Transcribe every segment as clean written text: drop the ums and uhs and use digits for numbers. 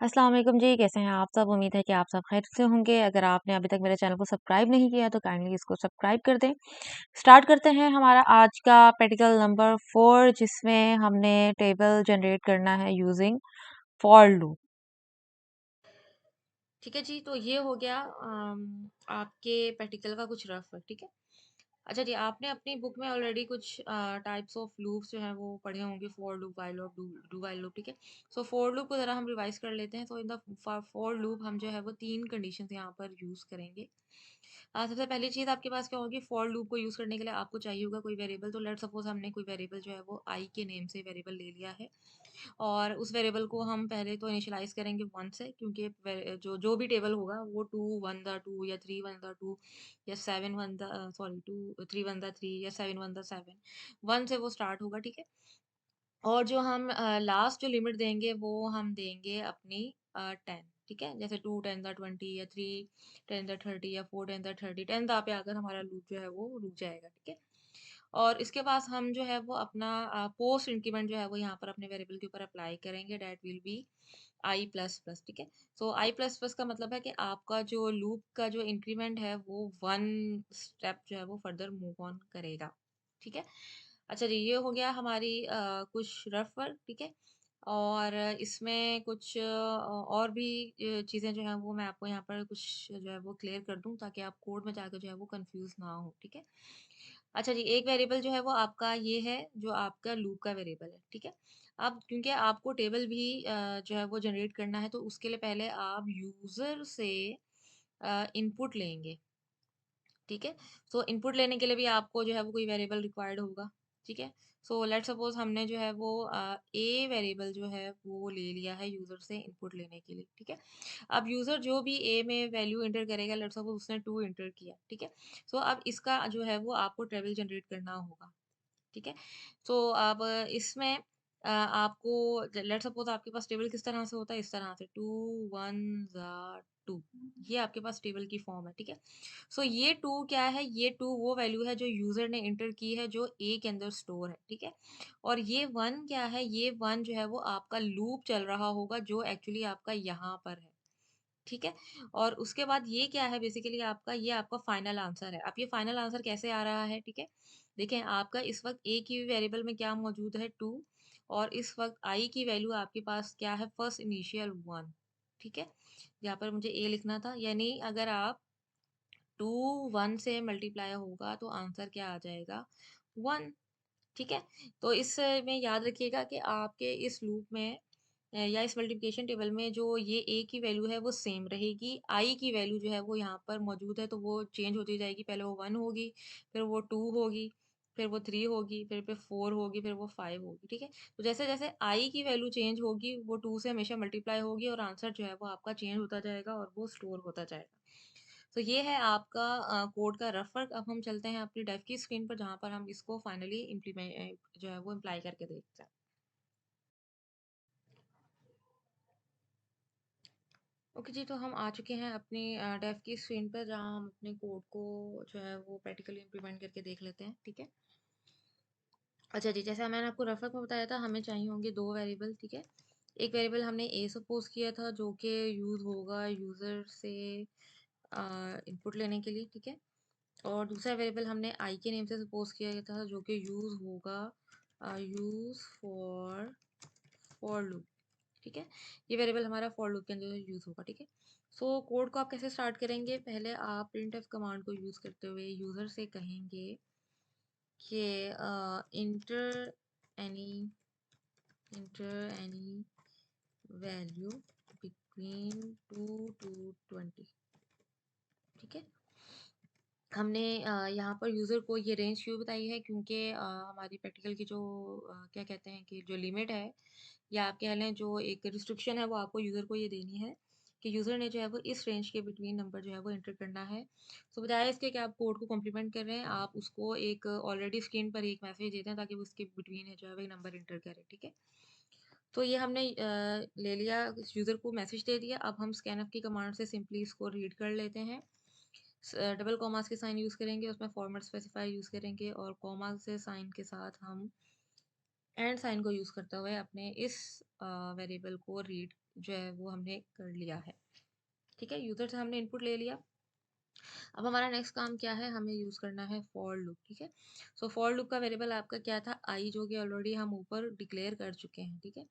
अस्सलाम वालेकुम जी, कैसे हैं आप सब? उम्मीद है कि आप सब खैरियत से होंगे। अगर आपने अभी तक मेरे चैनल को सब्सक्राइब नहीं किया तो काइंडली इसको सब्सक्राइब कर दें। स्टार्ट करते हैं हमारा आज का प्रैक्टिकल नंबर 4 जिसमें हमने टेबल जनरेट करना है यूजिंग फॉर लूप। ठीक है जी। तो ये हो गया आपके प्रैक्टिकल का कुछ रफ वर्क। ठीक है। अच्छा जी, आपने अपनी बुक में ऑलरेडी कुछ टाइप्स ऑफ लूप्स जो हैं वो पढ़े होंगे, for loop, while loop, do while loop. ठीक है। सो फॉर लूप को ज़रा हम रिवाइज कर लेते हैं। तो इन द फॉर लूप हम जो है वो तीन कंडीशंस यहाँ पर यूज़ करेंगे। सबसे पहली चीज़ आपके पास क्या होगी, फॉर लूप को यूज़ करने के लिए आपको चाहिए होगा कोई वेरिएबल। तो लेट सपोज हमने कोई वेरिएबल जो है वो आई के नेम से वेरिएबल ले लिया है, और उस वेरिएबल को हम पहले तो इनिशियलाइज करेंगे वन से, क्योंकि जो जो भी टेबल होगा वो टू वन द टू या थ्री वन द टू या seven one the sorry two three one the three या seven one the seven, one से वो स्टार्ट होगा। ठीक है। और जो हम लास्ट जो लिमिट देंगे वो हम देंगे अपनी 10। ठीक है। जैसे टू टेन द ट्वेंटी या थ्री टेन द थर्टी या four ten the thirty, ten the pay आकर हमारा लूप जो है वो रुक जाएगा। ठीक है। और इसके पास हम जो है वो अपना पोस्ट इंक्रीमेंट जो है वो यहाँ पर अपने वेरिएबल के ऊपर अप्लाई करेंगे, that will be i plus plus. ठीक है। सो आई प्लस प्लस का मतलब है कि आपका जो लूप का जो इंक्रीमेंट है वो वन स्टेप जो है वो फर्दर मूव ऑन करेगा। ठीक है। अच्छा जी, ये हो गया हमारी कुछ रफ वर्क। ठीक है। और इसमें कुछ और भी चीज़ें जो हैं वो मैं आपको यहाँ पर कुछ जो है वो क्लियर कर दूँ, ताकि आप कोड में जाकर जो है वो कंफ्यूज ना हो। ठीक है। अच्छा जी, एक वेरिएबल जो है वो आपका ये है जो आपका लूप का वेरिएबल है। ठीक है। अब क्योंकि आपको टेबल भी जो है वो जनरेट करना है, तो उसके लिए पहले आप यूज़र से इनपुट लेंगे। ठीक है। सो इनपुट लेने के लिए भी आपको जो है वो कोई वेरिएबल रिक्वायर्ड होगा। ठीक है। सो लेट सपोज हमने जो है वो ए वेरिएबल जो है वो ले लिया है यूज़र से इनपुट लेने के लिए। ठीक है। अब यूज़र जो भी ए में वैल्यू एंटर करेगा, लेट सपोज उसने टू एंटर किया। ठीक है। सो अब इसका जो है वो आपको टेबल जनरेट करना होगा। ठीक है। तो अब इसमें आपको लेट सपोज आपके पास टेबल किस तरह से होता है, इस तरह से टू वन ज़ा टू, ये आपके पास टेबल की फॉर्म है। ठीक है। सो ये टू क्या है, ये टू वो वैल्यू है जो यूजर ने एंटर की है, जो ए के अंदर स्टोर है। ठीक है। और ये वन क्या है, ये वन जो है वो आपका लूप चल रहा होगा, जो एक्चुअली आपका यहाँ पर है। ठीक है। और उसके बाद ये क्या है, बेसिकली आपका ये आपका फाइनल आंसर है। अब ये फाइनल आंसर कैसे आ रहा है, ठीक है। देखें, आपका इस वक्त ए की वेरिएबल में क्या मौजूद है, टू। और इस वक्त आई की वैल्यू आपके पास क्या है, फर्स्ट इनिशियल वन। ठीक है। यहाँ पर मुझे ए लिखना था, यानी अगर आप टू वन से मल्टीप्लाई होगा तो आंसर क्या आ जाएगा, वन। ठीक है। तो इसमें याद रखिएगा कि आपके इस लूप में या इस मल्टीप्लिकेशन टेबल में जो ये ए की वैल्यू है वो सेम रहेगी। आई की वैल्यू जो है वो यहाँ पर मौजूद है, तो वो चेंज होती जाएगी। पहले वो वन होगी, फिर वो टू होगी, फिर वो थ्री होगी, फिर फोर होगी, फिर वो फाइव होगी। ठीक है। तो जैसे जैसे आई की वैल्यू चेंज होगी, वो टू से हमेशा मल्टीप्लाई होगी, और आंसर जो है वो आपका चेंज होता जाएगा और वो स्टोर होता जाएगा। तो ये है आपका कोड का रफ वर्क। अब हम चलते हैं अपनी डेव की स्क्रीन पर, जहाँ पर हम इसको फाइनली इम्प्लीमेंट जो है वो इम्प्लाई करके देखते हैं। ओके जी, तो हम आ चुके हैं अपनी डेव की स्क्रीन पर, जहाँ हम अपने कोड को जो है वो प्रैक्टिकली इम्प्लीमेंट करके देख लेते हैं। ठीक है। अच्छा जी, जैसे मैंने आपको रफ वर्क में बताया था, हमें चाहिए होंगे दो वेरिएबल। ठीक है। एक वेरिएबल हमने ए सपोज किया था, जो कि यूज़ होगा यूज़र से इनपुट लेने के लिए। ठीक है। और दूसरा वेरिएबल हमने आई के नेम से सपोज किया था, जो कि यूज़ होगा यूज़ फॉर लूप। ठीक है। ये वेरिएबल हमारा फॉर लूप के अंदर यूज़ होगा। ठीक है। सो कोड को आप कैसे स्टार्ट करेंगे, पहले आप printf कमांड को यूज़ करते हुए यूज़र से कहेंगे कि enter any enter any value between two to twenty. ठीक है। हमने यहाँ पर यूज़र को ये रेंज क्यों बताई है, क्योंकि हमारी प्रैक्टिकल की जो क्या कहते हैं कि जो लिमिट है, या आप कह लें जो एक रिस्ट्रिक्शन है, वो आपको यूज़र को ये देनी है कि यूज़र ने जो है वो इस रेंज के बिटवीन नंबर जो है वो एंटर करना है। सो बजाय इसके कि आप कोड को कॉम्प्लीमेंट कर रहे हैं, आप उसको एक ऑलरेडी स्क्रीन पर एक मैसेज देते हैं, ताकि वो उसके बिटवीन जो है वो नंबर एंटर करे। ठीक है। तो ये हमने ले लिया, यूज़र को मैसेज दे दिया। अब हम स्कैनफ की कमांड से सिंपली इसको रीड कर लेते हैं। डबल कॉमास के साइन यूज़ करेंगे, उसमें फॉर्मेट स्पेसिफाई यूज़ करेंगे, और कॉमा से साइन के साथ हम एंड साइन को यूज़ करते हुए अपने इस वेरिएबल को रीड जो है वो हमने कर लिया है। ठीक है, यूजर से हमने इनपुट ले लिया। अब हमारा नेक्स्ट काम क्या है, हमें यूज करना है फॉर लूप। ठीक है, सो फॉर लूप का वेरिएबल आपका क्या था, आई, जो कि ऑलरेडी हम ऊपर डिक्लेयर कर चुके हैं। ठीक है,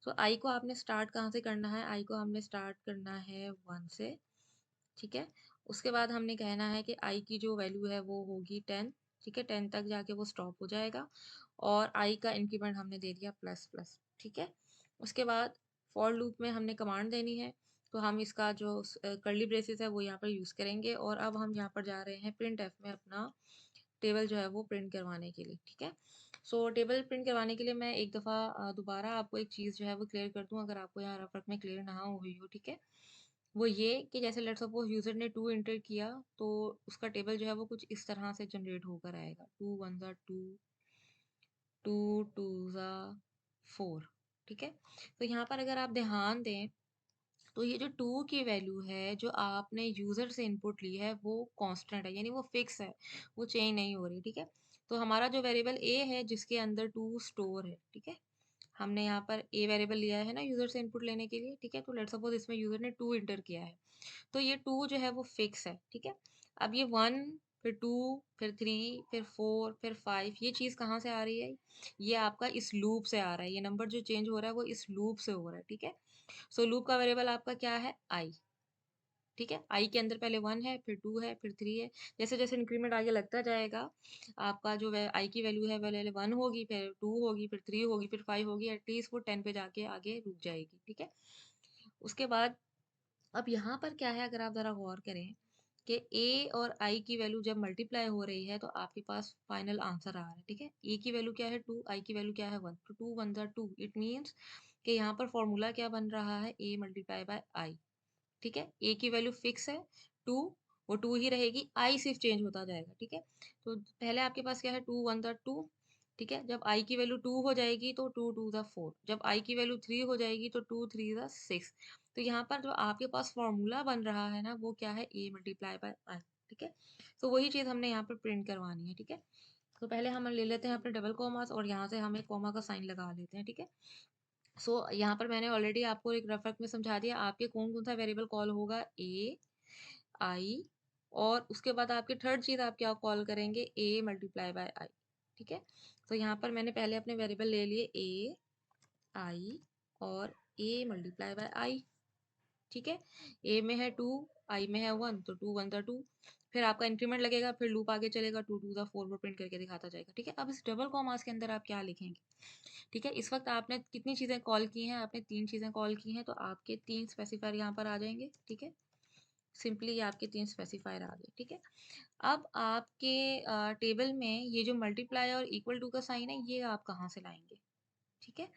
सो आई को आपने स्टार्ट कहाँ से करना है, आई को हमने स्टार्ट करना है 1 से। ठीक है, उसके बाद हमने कहना है कि आई की जो वैल्यू है वो होगी 10। ठीक है, 10 तक जाके वो स्टॉप हो जाएगा, और आई का इंक्रीमेंट हमने दे दिया प्लस प्लस। ठीक है, उसके बाद फॉर लूप में हमने कमांड देनी है, तो हम इसका जो कर्ली ब्रेसेस है वो यहाँ पर यूज़ करेंगे। और अब हम यहाँ पर जा रहे हैं प्रिंट एफ में अपना टेबल जो है वो प्रिंट करवाने के लिए। ठीक है, सो टेबल प्रिंट करवाने के लिए मैं एक दफ़ा दोबारा आपको एक चीज़ जो है वो क्लियर कर दूँ, अगर आपको यहाँ रफट में क्लियर ना हुई हो। ठीक है, वो ये कि जैसे लेट्स सपोज यूज़र ने 2 एंटर किया, तो उसका टेबल जो है वो कुछ इस तरह से जनरेट होकर आएगा, 2 1 ज़ा 2, 2 2 ज़ा 4। ठीक है, तो यहाँ पर अगर आप ध्यान दें तो ये जो 2 की वैल्यू है जो आपने यूज़र से इनपुट ली है वो कांस्टेंट है, यानी वो फिक्स है, वो चेंज नहीं हो रही। ठीक है, तो हमारा जो वेरिएबल ए है जिसके अंदर 2 स्टोर है, ठीक है, हमने यहाँ पर ए वेरिएबल लिया है ना यूज़र से इनपुट लेने के लिए। ठीक है, तो लेट्स सपोज इसमें यूज़र ने 2 इंटर किया है, तो ये 2 जो है वो फिक्स है। ठीक है, अब ये 1, फिर 2, फिर 3, फिर 4, फिर 5, ये चीज़ कहाँ से आ रही है, ये आपका इस लूप से आ रहा है। ये नंबर जो चेंज हो रहा है वो इस लूप से हो रहा है। ठीक है, सो लूप का वेरिएबल आपका क्या है, आई। ठीक है, आई के अंदर पहले 1 है, फिर 2 है, फिर 3 है। जैसे जैसे इंक्रीमेंट आगे लगता जाएगा, आपका जो आई की वैल्यू है पहले 1 होगी, फिर 2 होगी, फिर 3 होगी, फिर 5 होगी, एटलीस्ट वो 10 पे जाके आगे रुक जाएगी। ठीक है, उसके बाद अब यहाँ पर क्या है, अगर आप ज़रा गौर करें कि ए और आई की वैल्यू जब मल्टीप्लाई हो रही है तो आपके पास फाइनल आंसर आ रहा है। ठीक है, ए की वैल्यू क्या है 2, आई की वैल्यू क्या है 1, तो 2 1 ज़ा 2, इट मीन्स कि यहाँ पर फॉर्मूला क्या बन रहा है, ए मल्टीप्लाई बाय आई। ठीक है, ए की वैल्यू फिक्स है 2, वो 2 ही रहेगी, आई सिर्फ चेंज होता जाएगा। ठीक है, तो पहले आपके पास क्या है 2 1 ज़ा 2। ठीक है, जब आई की वैल्यू 2 हो जाएगी तो 2 2 ज़ा 4, जब आई की वैल्यू 3 हो जाएगी तो 2 3 ज़ा 6। तो यहाँ पर जो आपके पास फॉर्मूला बन रहा है ना वो क्या है, ए मल्टीप्लाई बाय आई। ठीक है, तो वही चीज़ हमने यहाँ पर प्रिंट करवानी है। ठीक है, तो पहले हम ले लेते हैं अपने डबल कॉमास और यहाँ से हम एक कॉमा का साइन लगा लेते हैं। ठीक है, सो यहाँ पर मैंने ऑलरेडी आपको एक रफक में समझा दिया, आपके कौन कौन सा वेरिएबल कॉल होगा, ए, आई, और उसके बाद आपकी थर्ड चीज़ आप क्या कॉल करेंगे, ए मल्टीप्लाई बाय आई। ठीक है, तो यहाँ पर मैंने पहले अपने वेरिएबल ले लिए ए, आई और ए मल्टीप्लाई बाय आई। ठीक है, ए में है 2, आई में है 1, तो 2 1 ज़ा 2, फिर आपका इंक्रीमेंट लगेगा, फिर लूप आगे चलेगा, 2 2 ज़ा 4 वो प्रिंट करके दिखाता जाएगा। ठीक है, अब इस डबल कॉमास के अंदर आप क्या लिखेंगे। ठीक है, इस वक्त आपने कितनी चीज़ें कॉल की हैं, आपने 3 चीज़ें कॉल की हैं, तो आपके 3 स्पेसिफायर यहाँ पर आ जाएंगे। ठीक है, सिंपली ये आपके 3 स्पेसिफायर आ गए। ठीक है, अब आपके टेबल में ये जो मल्टीप्लाई और इक्वल टू का साइन है ये आप कहाँ से लाएंगे। ठीक है,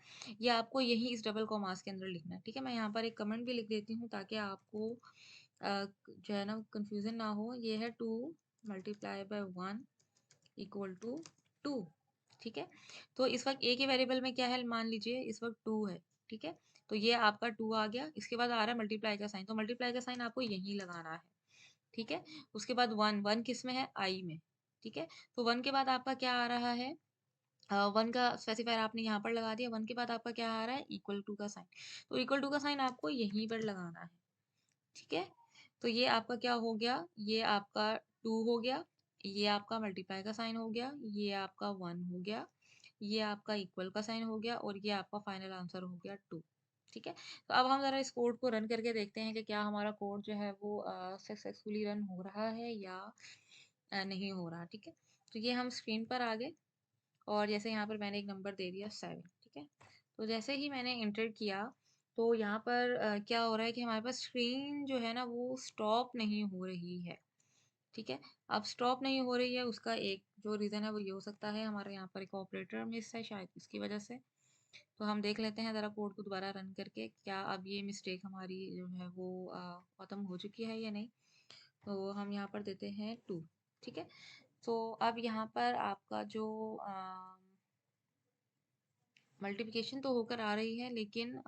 ये आपको यही इस डबल कॉमास के अंदर लिखना है। ठीक है, मैं यहाँ पर एक कमेंट भी लिख देती हूँ ताकि आपको जो है ना कंफ्यूजन ना हो। ये है 2 मल्टीप्लाई बाय 1 इक्वल टू 2। ठीक है, तो इस वक्त ए के वेरिएबल में क्या है, मान लीजिए इस वक्त 2 है। ठीक है, तो ये आपका 2 आ गया, इसके बाद आ रहा है मल्टीप्लाई का साइन, तो मल्टीप्लाई का साइन आपको यहीं लगाना है। ठीक है, उसके बाद 1 1 किस में है, आई में। ठीक है, तो 1 के बाद आपका क्या आ रहा है, 1 का स्पेसिफायर आपने यहाँ पर लगा दिया, 1 के बाद आपका क्या आ रहा है, इक्वल टू का साइन, तो इक्वल टू का साइन आपको यहीं पर लगाना है। ठीक है, तो ये आपका क्या हो गया, ये आपका 2 हो गया, ये आपका मल्टीप्लाई का साइन हो गया, ये आपका 1 हो गया, ये आपका इक्वल का साइन हो गया, और ये आपका फाइनल आंसर हो गया 2। ठीक है, तो अब हम ज़रा इस कोड को रन करके देखते हैं कि क्या हमारा कोड जो है वो सक्सेसफुली रन हो रहा है या नहीं हो रहा। ठीक है, तो ये हम स्क्रीन पर आ गए, और जैसे यहाँ पर मैंने एक नंबर दे दिया 7। ठीक है, तो जैसे ही मैंने इंटर किया तो यहाँ पर क्या हो रहा है कि हमारे पास स्क्रीन जो है ना वो स्टॉप नहीं हो रही है। ठीक है, अब स्टॉप नहीं हो रही है, उसका एक जो रीज़न है वो ये हो सकता है हमारे यहाँ पर एक ऑपरेटर मिस है शायद, इसकी वजह से। तो हम देख लेते हैं ज़रा कोड को दोबारा रन करके, क्या अब ये मिस्टेक हमारी जो है वो ख़त्म हो चुकी है या नहीं। तो हम यहाँ पर देते हैं 2। ठीक है, तो अब यहाँ पर आपका जो मल्टीप्लिकेशन तो होकर आ रही है, लेकिन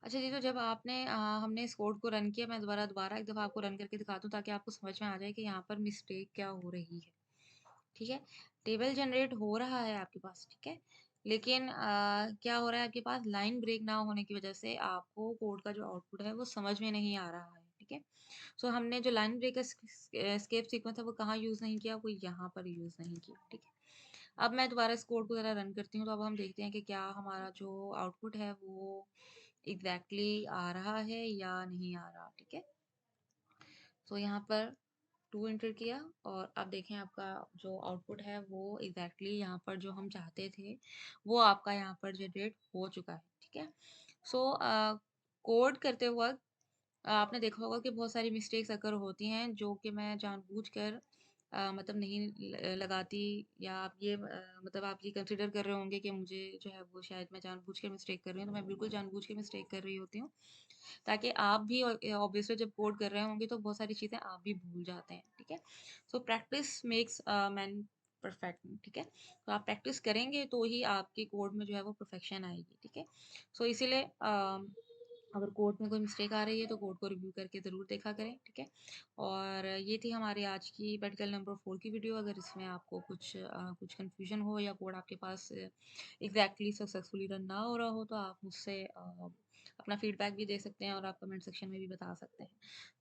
अच्छा जी, तो जब आपने हमने इस कोड को रन किया, मैं दोबारा एक दफ़ा आपको रन करके दिखा दूँ ताकि आपको समझ में आ जाए कि यहाँ पर मिस्टेक क्या हो रही है। ठीक है, टेबल जनरेट हो रहा है आपके पास। ठीक है, लेकिन क्या हो रहा है आपके पास लाइन ब्रेक ना होने की वजह से आपको कोड का जो आउटपुट है वो समझ में नहीं आ रहा है, ठीक है? सो हमने जो लाइन ब्रेक का एस्केप सीक्वेंस है वो कहाँ यूज़ नहीं किया, वो यहाँ पर यूज़ नहीं किया, ठीक है? अब मैं दोबारा इस कोड को ज़रा रन करती हूँ, तो अब हम देखते हैं कि क्या हमारा जो आउटपुट है वो एग्ज़ैक्टली आ रहा है या नहीं आ रहा, ठीक है? तो यहाँ पर 2 एंटर किया और अब देखें आपका जो आउटपुट है वो एग्जैक्टली यहाँ पर जो हम चाहते थे वो आपका यहाँ पर जनरेट हो चुका है, ठीक है? सो कोड करते वक्त आपने देखा होगा कि बहुत सारी मिस्टेक्स अगर होती हैं जो कि मैं जानबूझकर मतलब नहीं लगाती, या आप ये मतलब आप ये कंसिडर कर रहे होंगे कि मुझे जो है वो शायद मैं जानबूझ के मिस्टेक कर रही हूँ, तो मैं बिल्कुल जानबूझ के मिस्टेक कर रही होती हूँ ताकि आप भी ऑब्वियसली जब कोड कर रहे होंगे तो बहुत सारी चीज़ें आप भी भूल जाते हैं, ठीक है? So practice makes man perfect, ठीक है? तो आप प्रैक्टिस करेंगे तो ही आपके कोड में जो है वो परफेक्शन आएगी, ठीक है? सो इसीलिए अगर कोड में कोई मिस्टेक आ रही है तो कोड को रिव्यू करके ज़रूर देखा करें, ठीक है? और ये थी हमारी आज की प्रैक्टिकल नंबर 4 की वीडियो। अगर इसमें आपको कुछ कन्फ्यूजन हो या कोड आपके पास एग्जैक्टली सक्सेसफुली रन ना हो रहा हो तो आप मुझसे अपना फीडबैक भी दे सकते हैं और आप कमेंट सेक्शन में भी बता सकते हैं।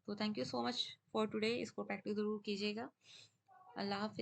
तो thank you so much for today, इसको प्रैक्टिस ज़रूर कीजिएगा। अल्लाह हाफ़िज़।